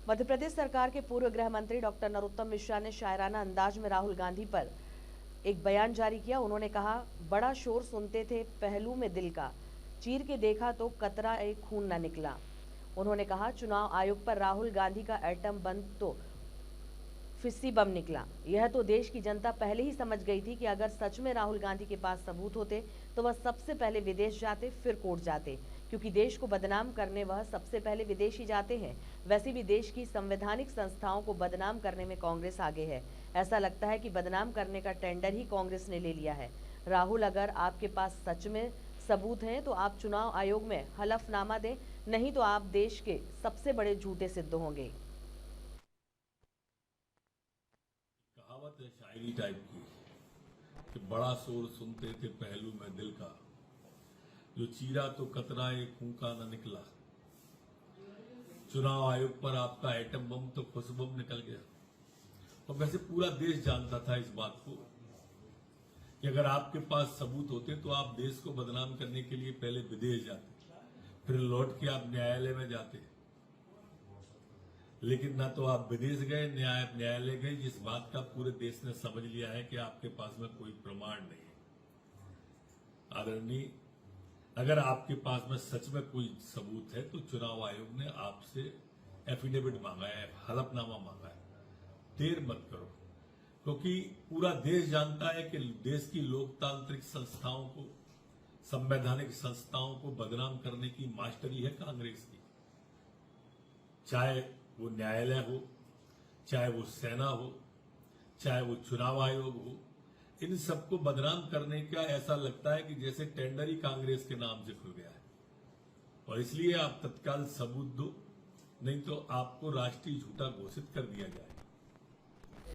मध्य प्रदेश सरकार के पूर्व गृह मंत्री डॉक्टर नरोत्तम मिश्रा ने शायराना अंदाज में राहुल गांधी पर एक बयान जारी किया। उन्होंने कहा, बड़ा शोर सुनते थे पहलू में दिल का, चीर के देखा तो कतरा एक खून न निकला। उन्होंने कहा, चुनाव आयोग पर राहुल गांधी का एटम बम तो फिस्सी बम निकला। यह तो देश की जनता पहले ही समझ गई थी कि अगर सच में राहुल गांधी के पास सबूत होते तो वह सबसे पहले विदेश जाते, फिर कोर्ट जाते, क्योंकि देश को बदनाम करने वह सबसे पहले विदेश ही जाते हैं। वैसे भी देश की संवैधानिक संस्थाओं को बदनाम करने में कांग्रेस आगे है। ऐसा लगता है कि बदनाम करने का टेंडर ही कांग्रेस ने ले लिया है। राहुल, अगर आपके पास सच में सबूत हैं तो आप चुनाव आयोग में हलफनामा दें, नहीं तो आप देश के सबसे बड़े झूठे सिद्ध होंगे। कहावत है शायरी टाइप की कि बड़ा शोर सुनते थे पहलू में दिल का, जो चीरा तो कतरा एक खून का न निकला। चुनाव आयोग पर आपका एटम बम तो खुश बम निकल गया। और वैसे पूरा देश जानता था इस बात को कि अगर आपके पास सबूत होते तो आप देश को बदनाम करने के लिए पहले विदेश जाते, फिर लौट के आप न्यायालय में जाते। लेकिन ना तो आप विदेश गए, न्यायालय गए, जिस बात का पूरे देश ने समझ लिया है कि आपके पास में कोई प्रमाण नहीं है। आदरणीय, अगर आपके पास में सच में कोई सबूत है तो चुनाव आयोग ने आपसे एफिडेविट मांगा है, हलफनामा मांगा है। देर मत करो, क्योंकि पूरा देश जानता है कि देश की लोकतांत्रिक संस्थाओं को, संवैधानिक संस्थाओं को बदनाम करने की मास्टरी है कांग्रेस की। चाहे वो न्यायालय हो, चाहे वो सेना हो, चाहे वो चुनाव आयोग हो, इन सबको बदनाम करने का ऐसा लगता है कि जैसे टेंडर ही कांग्रेस के नाम से खुल गया है। और इसलिए आप तत्काल सबूत दो, नहीं तो आपको राष्ट्रीय झूठा घोषित कर दिया जाएगा।